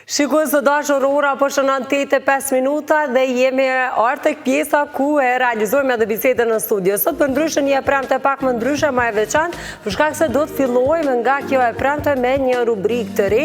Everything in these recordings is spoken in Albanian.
Shikoj së dashur ora po shënon 8:05 minuta dhe jemi ardhur tek pjesa ku e realizojmë edhe bisedën në studio. Sot për ndryshën një e premte pak më ndryshe, më e veçantë, për shkak se do të fillojmë nga kjo e premte me një rubrikë të re,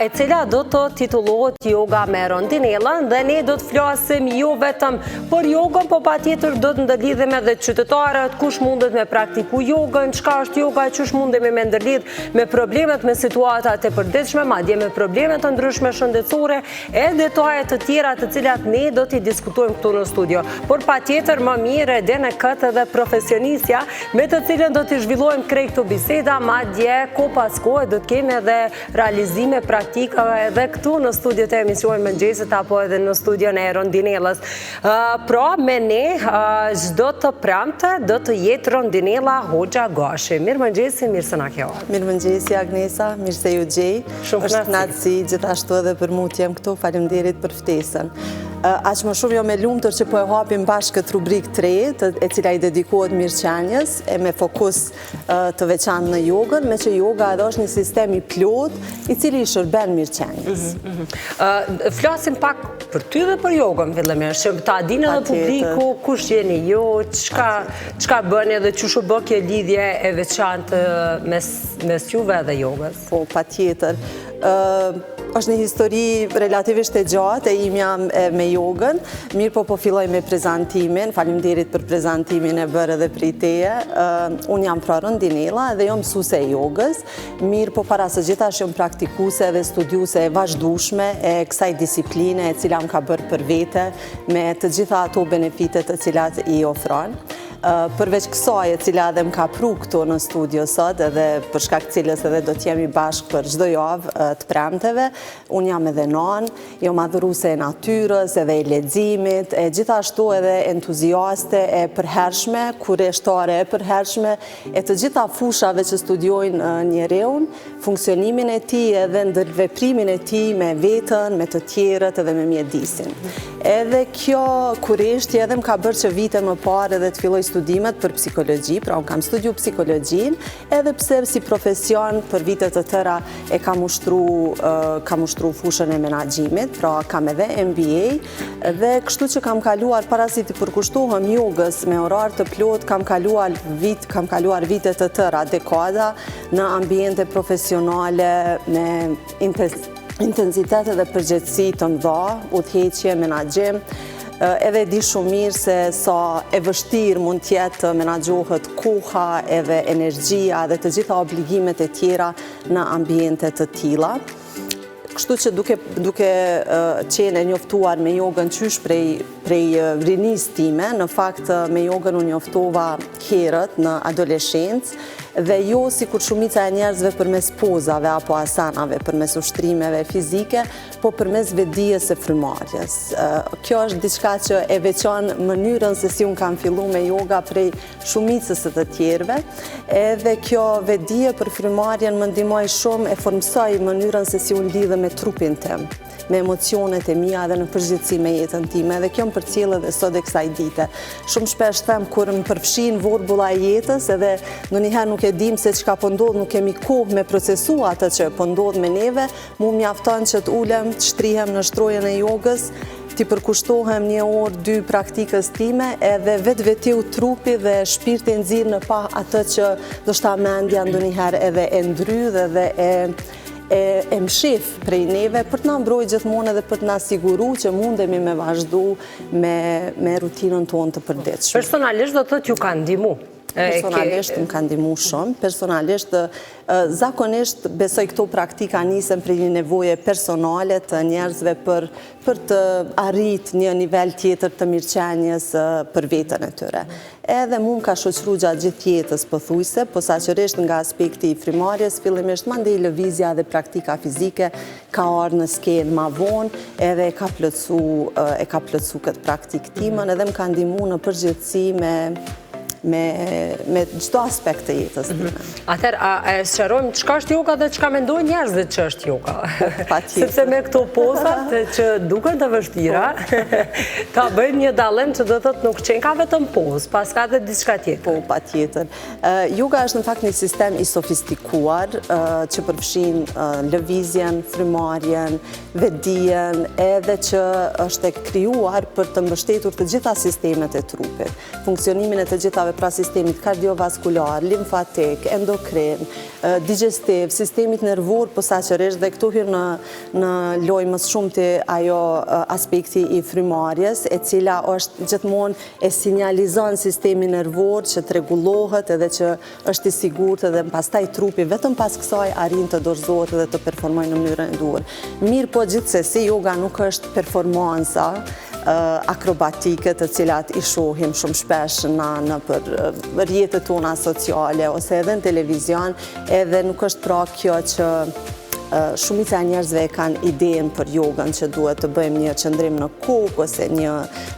e cila do të titullohet Yoga me Rondinellën dhe ne do të flasim jo vetëm për jogën, po patjetër do të ndërlidhemi edhe qytetarët, kush mundet me praktiku jogën, çka është yoga, çush mundemi me ndërlidh me problemet, me situatat e përditshme, madje me problemet të ndryshme shëndetësore e detaje të tjera të cilat ne do t'i diskutojmë këtu në studio. Por patjetër më mirë edhe në këtë edhe profesionistja me të cilën do t'i zhvillojmë krejt këtu biseda, madje ko pas kohë do të kemi edhe realizime praktikave edhe këtu në studio të emisionit Mëngjesit apo edhe në studion e Rondinellës. Pra me ne çdo të premte do të jetë Rondinella Hoxha Gashi. Mirëmëngjesi, mirë se na ke ardhur. Mirëmëngjesi Agnesa, mirë se ju gjej. Është kënaqësi gjithashtu edhe për mua të jem këtu. Faleminderit për ftesën. Aq më shumë jo me lumtur që po e hapim bashkë këtë rubrikë të re, e cila i dedikohet mirëqenies e me fokus të veçantë në jogën, me që joga edhe është një sistem i plot i cili i shërben mirëqenies. Flasim pak për ty dhe për jogën fillimisht, që ta dinë edhe publiku kush jeni ju, çka bëni dhe çu bë kjo lidhje e veçantë mes juve dhe jogës. Po, patjetër. Është një histori relativisht e gjatë e imja me jogën, mirë po filloj me prezantimin, faleminderit për prezantimin e bërë edhe prej teje. Unë jam pra Rondinella dhe jam mësuese e jogës, mirë po para së gjithashtu jam praktikuese dhe studiuese e vazhdueshme e kësaj disipline e cila më ka bërë për vete me të gjitha ato benefitet të cilat i ofron. Përveç kësaj e cila edhe më ka pru këtu në studio sot edhe për shkak cilës edhe do t'jemi bashkë për çdo javë të premteve, unë jam edhe nan, jam adhuruese e natyrës edhe e leximit, e gjithashtu edhe entuziaste e përhershme, kurioztare e përhershme e të gjitha fushave që studiojnë njereun, funksionimin e tij edhe ndërveprimin e tij me veten, me të tjerët edhe me mjedisin. Edhe kjo kurioztje edhe më ka bërë që vite më parë edhe të filloj studimet për psikologji, pra unë kam studiu psikologjin, edhe pse si profesion për vite të tëra e kam ushtru fushën e menaxhimit, pra kam edhe MBA, dhe kështu që kam kaluar para si të përkushtohem jogës me orar të plot, kam kaluar vite të tëra, dekada, në ambiente profesionale, me intensitet dhe përgjegjësi të mëdha, udhëheqje, menaxhim. Edhe di shumë mirë se sa e vështirë mund t'jetë të menaxhohet koha edhe energjia dhe të gjitha obligimet e tjera në ambiente të tilla. Kështu që duke qenë e njoftuar me jogën qysh prej rinis time, në fakt me jogën unë njoftova herët në adoleshencë, dhe jo si kur shumica e njerëzve përmes pozave apo asanave, përmes ushtrimeve fizike, po përmes vetdijes së frymarrjes. Kjo është diçka që e veçon mënyrën se si unë kam fillu me joga prej shumicës së të tjerëve, edhe kjo vetdije për frymarrjen më ndihmoi shumë, e formsoi mënyrën se si unë lidhem me trupin tim, me emocionet e mia dhe në përgjithësi me jetën time, dhe kjo më përcjell edhe sot e kësaj dite. Shumë shpesh them kur më përfshin vorbulla e jetës edhe ndonjëherë nuk e dim se çka po ndodh, nuk kemi kohë me procesu atë që po ndodh me neve, mu mjafton që të ulem, të shtrihem në shtrojën e jogës, t'i përkushtohem 1 orë, 2 praktikës time, edhe vetiu trupi dhe shpirti nxirr në pa atë që do shta mendja ndonjëherë edhe e ndrydh edhe e mshif prej neve për të na mbrojtur gjithmonë edhe për të na siguru që mundemi me vazhdu me rutinën tonë të përditshme. Personalisht do të thotë ju ka ndihmu. Personalisht më ka ndihmu shumë. Personalisht, zakonisht besoj këto praktika nisën prej një nevoje personale të njerëzve për të arrit një nivel tjetër të mirëqenies për veten e tyre. Edhe mu më ka shoqëruar gjatë gjithë jetës pothuajse, posaçërisht nga aspekti i frymarrjes, fillimisht mandej lëvizja dhe praktika fizike ka ardhur në skenë më vonë, edhe e ka plotsu këtë praktikë timën, edhe më ka ndihmuar në përgjithësi me çdo aspekt të jetës time. Atëherë, a e sqarojmë çka është yoga dhe çka mendojnë njerëzit që është yoga? Sepse me këto pozat që duken të vështira, ta bëjmë një dallim që do thotë nuk qenë ka vetëm pozë, pas ka dhe diçka tjetër. Po, patjetër. Yoga është në fakt një sistem i sofistikuar që përfshin lëvizjen, frymarrjen, vetdijen, edhe që është e krijuar për të mbështetur të gjitha sistemet e trupit. Funksionimin e të gjithave, pra sistemit kardiovaskular, limfatik, endokrin, digestiv, sistemit nervor, posaçërisht dhe këtu hyn në lojë më shumë të ajo aspekti i frymarrjes, e cila është gjithmonë e sinjalizon sistemin nervor që të rregullohet edhe që është i sigurt edhe pastaj trupi vetëm pas kësaj arrin të dorëzohet edhe të performojë në mënyrën e duhur. Mirë po gjithsesi yoga nuk është performanca akrobatike të cilat i shohim shumë shpesh në për rrjetet tona sociale ose edhe në televizion, edhe nuk është pra kjo që shumica e njerëzve kanë idenë për jogën që duhet të bëjmë një qëndrim në kokë ose një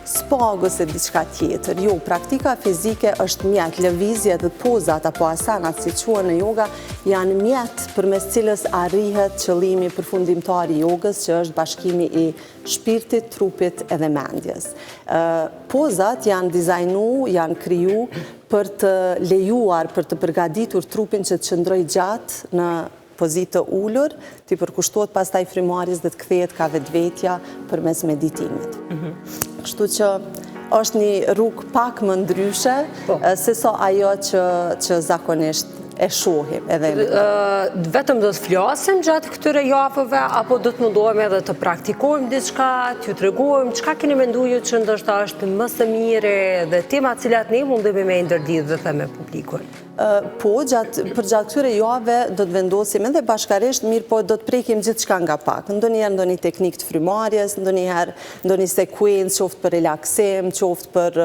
spag ose diçka tjetër. Jo, praktika fizike është mjet, lëvizjet dhe pozat apo asanat si quhen në yoga janë mjet përmes cilës arrihet qëllimi përfundimtar i jogës, që është bashkimi i shpirtit, trupit edhe mendjes. Pozat janë dizajnu, janë kriju për të lejuar, për të përgatitur trupin që të qëndroj gjatë në pozitë të ullur, të i përkushtohet pastaj frymarrjes dhe të kthehet ka vetvetja përmes meditimit. Kështu që është një rrugë pak më ndryshe se sa ajo që zakonisht e shohim. Vetëm do të flasim gjatë këtyre javëve, apo do të mundohemi edhe të praktikojmë diçka, t'ju tregojmë çka keni menduar ju që ndoshta është më së miri dhe tema të cilat ne mundemi me ndërdhjet dhe me publikun? Po, për gjatë këtyre javëve do të vendosim edhe bashkarisht, mirë po do të prekim gjithçka nga pak. Ndonjëherë ndonjë teknikë të frymarrjes, ndonjëherë ndonjë sekuencë, qoftë për relaksim, qoftë për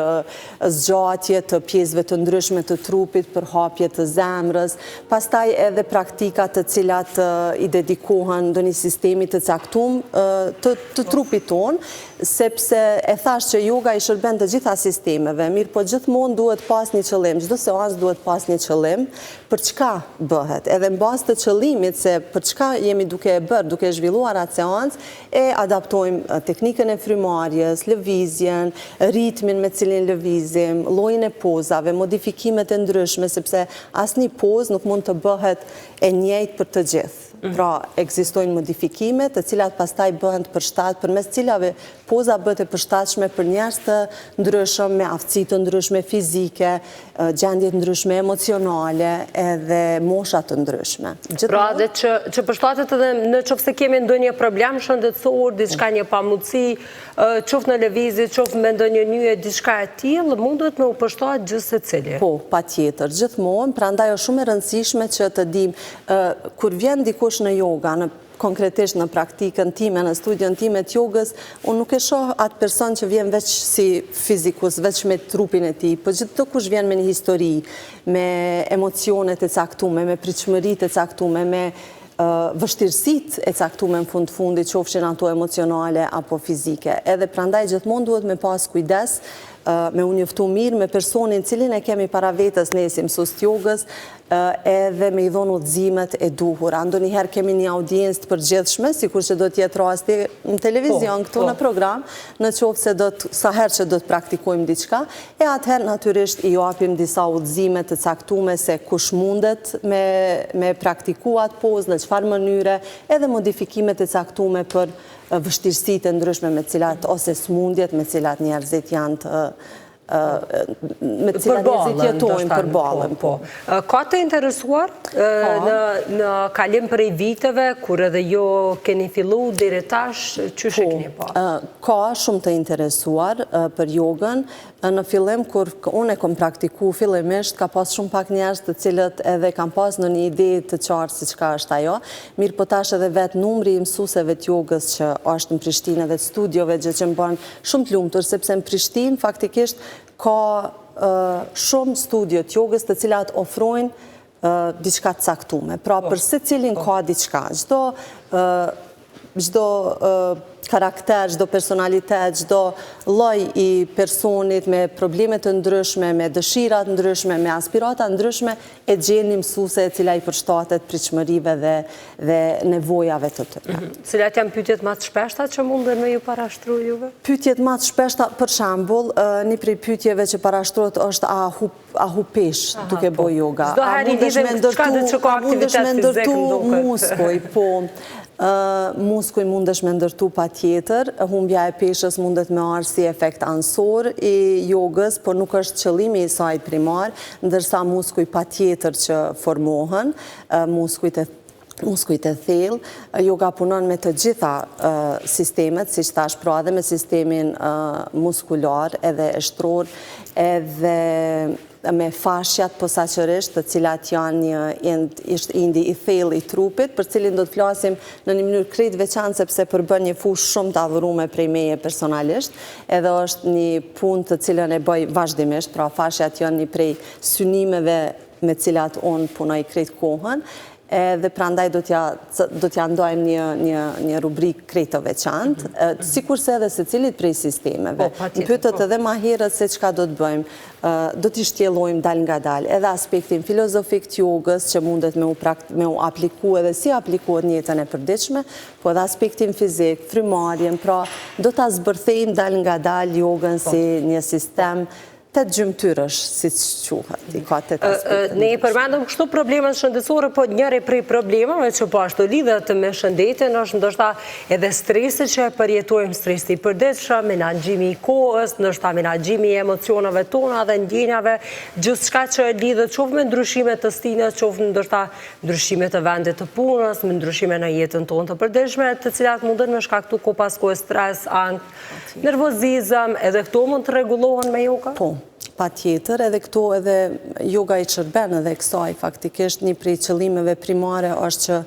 zgjatje të pjesëve të ndryshme të trupit, për hapje të zemrës, pastaj edhe praktika të cilat i dedikohen ndonjë sistemi të caktuar të trupit ton, sepse e thash që yoga i shërben të gjitha sistemeve, mirë po gjithmonë duhet pas një qëllim, çdo seancë duhet pas një qëllim, për çka bëhet, edhe në bazë të qëllimit se për çka jemi duke e bërë, duke e zhvilluar atë seancë, e adaptojmë teknikën e frymarrjes, lëvizjen, ritmin me cilin lëvizim, llojin e pozave, modifikimet e ndryshme, sepse asnjë pozë nuk mund të bëhet e njëjtë për të gjithë. Pra, ekzistojnë modifikime të cilat pastaj bëhen të përshtat, përmes cilave poza bëhet e përshtatshme për njerëz të ndryshëm, me aftësi të ndryshme fizike, gjendje të ndryshme emocionale, edhe mosha të ndryshme. Pra, dhe që përshtatet edhe në qoftë se kemi ndonjë problem shëndetësor, diçka një pamundësi, qoftë në lëvizje, qoftë me ndonjë nyje, diçka e tillë, mundet me u përshtat gjithë secili. Po, patjetër, gjithmonë, prandaj është shumë e rëndësishme që të dimë kur vjen dikush në yoga, konkretisht në praktikën time, në studion time të jogës, unë nuk e shoh atë person që vjen veç si fizikus, veç me trupin e tij, po gjithë kush vjen me një histori, me emocionet e caktuara, me pritshmëritë e caktuara, me vështirësitë e caktuara në fundit, qofshin ato emocionale apo fizike. Edhe prandaj gjithmonë duhet me pas kujdes, me u njoftu mirë me personin cilin e kemi para vetës ne si mësues të jogës, edhe me i dhonë udhëzimet e duhura. Ndonjëherë kemi një audiencë të përgjithshme, sikur që do të jetë rasti në televizion këtu në program, në qoftë se sa herë që do të praktikojmë diçka, e atëherë natyrisht i japim disa udhëzime të caktuara se kush mundet me praktikuar atë pozë, në çfarë mënyre, edhe modifikimet e caktuara për vështirësitë e ndryshme me cilat ose smundjet me cilat njerëzit janë të me cilat njerëzit jetojnë përballën. Ka të interesuar në kalim prej viteve, kur edhe jo keni fillu deri tash, çysh e keni pa? Ka shumë të interesuar për jogën. Në fillim, kur unë e kom praktiku fillimisht, ka pas shumë pak njerëz të cilët edhe kam pas në një ide të qartë si çka është ajo. Mirë po tash edhe vetë numri i mësuesve të jogës që është në Prishtinë dhe të studiove gjë që më bën shumë të lumtur, sepse në Prishtinë faktikisht ka shumë studio të jogës të cilat ofrojnë diçka të caktuar. Pra për secilin ka diçka. Çdo karakter, çdo personalitet, çdo lloj i personit me probleme të ndryshme, me dëshira të ndryshme, me aspirata ndryshme, e gjen një mësuese e cila i përshtatet pritshmërive dhe nevojave të tyre. Cilat janë pyetjet më të shpeshta që munden me ju parashtru juve? Pyetjet më të shpeshta, për shembull, një prej pyetjeve që parashtrohet është a hupesh duke bërë yoga? Çdo herë i lidhem çka do të ka aktivitet fizik muskuj, po. Muskuj mundesh me ndërtu pa tjetër, humbja e peshës mundet me arë si efekt ansor i jogës, por nuk është qëllimi i saj primar, ndërsa muskuj pa tjetër që formohen, muskujt e thellë. Yoga punon me të gjitha sistemet, si që thash, pra edhe me sistemin muskular, edhe shtror, edhe me fashjat posaçërisht, të cilat janë indi i thellë i trupit, për cilin do të flasim në një mënyrë krejt veçantë sepse përbën një fushë shumë të adhuruar prej meje personalisht, edhe është një punë të cilën e bëj vazhdimisht, pra fashjat janë një prej synimeve me cilat unë punoj krejt kohën, dhe prandaj do t'ja ndojmë një rubrik krejt të veçantë, sikurse edhe se cilit prej sistemeve. Në pyetët edhe ma herët se çka do të bëjmë, do t'i shtjellojmë dal nga dal, edhe aspektin filozofik të jogës që mundet me u apliku edhe si aplikuat në jetën e përditshme, po edhe aspektin fizik, frymarrjen, pra do t'a zbërthejmë dal nga dal jogën si një sistem të gjymtyrësh, si që quhet, i ka të aspekte. Ne i përmendëm kështu problemet shëndetësore, po njëri prej problemeve që po ashtu lidhet me shëndetin është ndoshta edhe stresi që përjetojmë, stresi i përditshëm, menaxhimi i kohës, ndoshta menaxhimi i emocioneve tona dhe ndjenjave, gjithçka që lidhet qoftë me ndryshime të stinës, qoftë ndoshta ndryshime të vendit të punës, me ndryshime në jetën tonë të përditshme, të cilat mundën me shkaktu ko pas kohë stres, ankth, nervozizëm, edhe këto mund të rregullohen me yoga? Po. Pa tjetër, edhe këto edhe yoga i qërben edhe kësaj, faktikisht një prej qëllimeve primare është që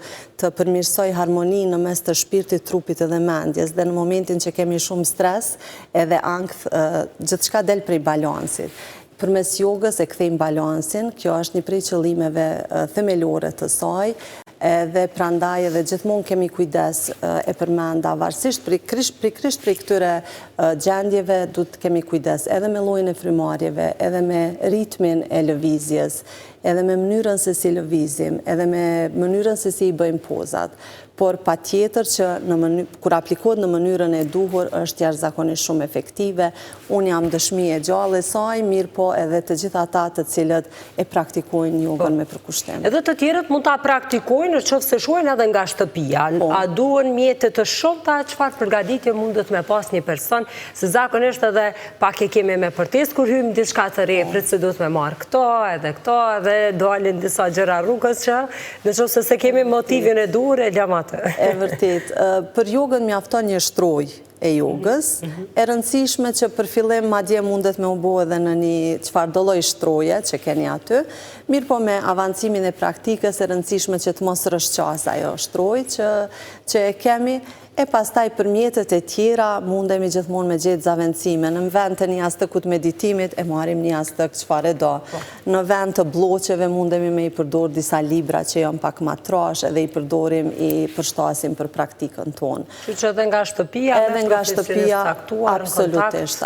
të përmirësoj harmoni në mes të shpirtit, trupit edhe mendjes, dhe në momentin që kemi shumë stres edhe ankth, gjithçka del prej balansit. Përmes jogës e kthejmë balansin, kjo është një prej qëllimeve themelore të saj, dhe prandaj edhe gjithmonë kemi kujdes e përmenda, varësisht pikërisht prej këtyre gjendjeve du të kemi kujdes edhe me llojin e frymarrjeve, edhe me ritmin e lëvizjes, edhe me mënyrën se si lëvizim, edhe me mënyrën se si i bëjmë pozat, por pa tjetër që kur aplikohet në mënyrën e duhur është jashtëzakonisht shumë efektive. Unë jam dëshmi e gjallë e saj, mirë po edhe të gjitha ata të cilët e praktikojnë jogën me përkushtim. Edhe të tjerët mund ta praktikojnë nëse shohin edhe nga shtëpia. A duhen mjete të shumta, çfarë përgatitje mundet me pas një person, se zakonisht edhe pak e kemi me përtes kur hyjmë diçka të re, prit se duhet me marr këto, edhe dalin disa gjëra rrugës që nëse se kemi motivin e duhur e lëm atë. E vërtet, për jogën mjafton një shtroj e jogës, e rëndësishme që për fillim madje mundet me u bo edhe në një çfarëdo lloj shtroje që keni aty, mirë po me avancimin e praktikës e rëndësishme që të mos rrëshqas ajo shtroj që e kemi, e pastaj për mjetet e tjera mundemi gjithmonë me gjetë zavendësime. Në vend të një astëkut meditimit e marrim një astëk çfarë do. Në vend të bloqeve mundemi me i përdor disa libra që janë pak ma trash edhe i përdorim i përshtasim për praktikën tonë. Që edhe nga shtëpia, edhe nga shtëpia,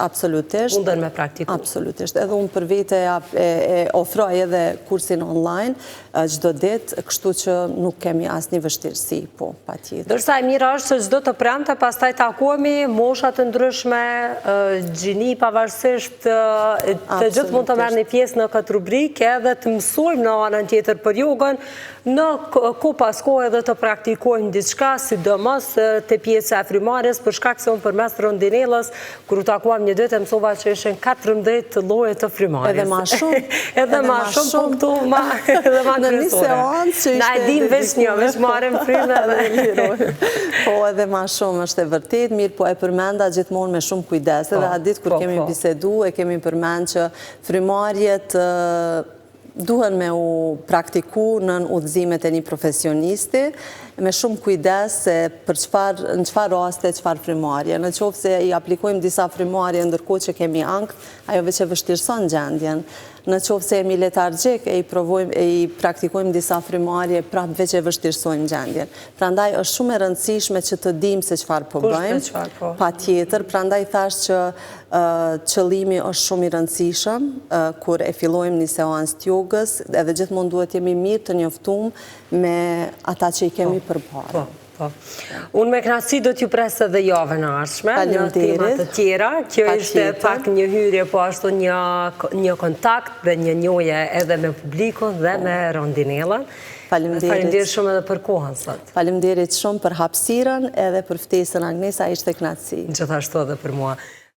absolutisht. Munden me praktiku. Absolutisht. Edhe unë për vete e ofroj edhe kursin online çdo ditë, kështu që nuk kemi asnjë vështirësi, po, patjetër. Dërsa e mira është se çdo të premte, pastaj takohemi, moshat të ndryshme, gjini pavarësisht, të gjithë mund të merrni pjesë në këtë rubrikë edhe të mësojmë në anën tjetër për jogën, në ko pas kohë edhe të praktikojmë diçka, sidomos të pjesa e frymarrjes, për shkak se unë përmes rondinellës, kur u takuam një ditë, mësova që ishin 14 lloje të frymarrjes. Edhe ma shumë. Edhe ma shumë, po këtu edhe ma në një seancë që ishte... Na e dim veç një, veç marrim frymë edhe... Po edhe ma shumë është e vërtet, mirë po e përmenda gjithmonë me shumë kujdes. Edhe atë ditë kur kemi bisedu, e kemi përmend që frymarrjet duhen me u praktiku në udhëzimet e një profesionisti, me shumë kujdes se në çfarë raste, çfarë frymarrje. Në qoftë se i aplikojmë disa frymarrje ndërkohë që kemi ankth, ajo veç e vështirëson gjendjen. Në qoftë se jemi letargjik e i praktikojmë disa frymarrje, prapë veç e vështirësojmë gjendjen. Prandaj është shumë e rëndësishme që të dimë se çfarë po bëjmë. Patjetër, prandaj thash që qëllimi është shumë i rëndësishëm kur e fillojmë një seancë të jogës, edhe gjithmonë duhet jemi mirë të njoftuar me ata që i kemi përpara. Unë me knaqësi do t'ju presë edhe javën e ardhshme në temat të tjera. Kjo ishte pak një hyrje, po ashtu një kontakt dhe një njohje edhe me publikun dhe me Rondinellën. Faleminderit shumë edhe për kohën sot. Faleminderit shumë për hapësirën edhe për ftesën Agnesa, ishte knaqësi. Gjithashtu edhe për mua.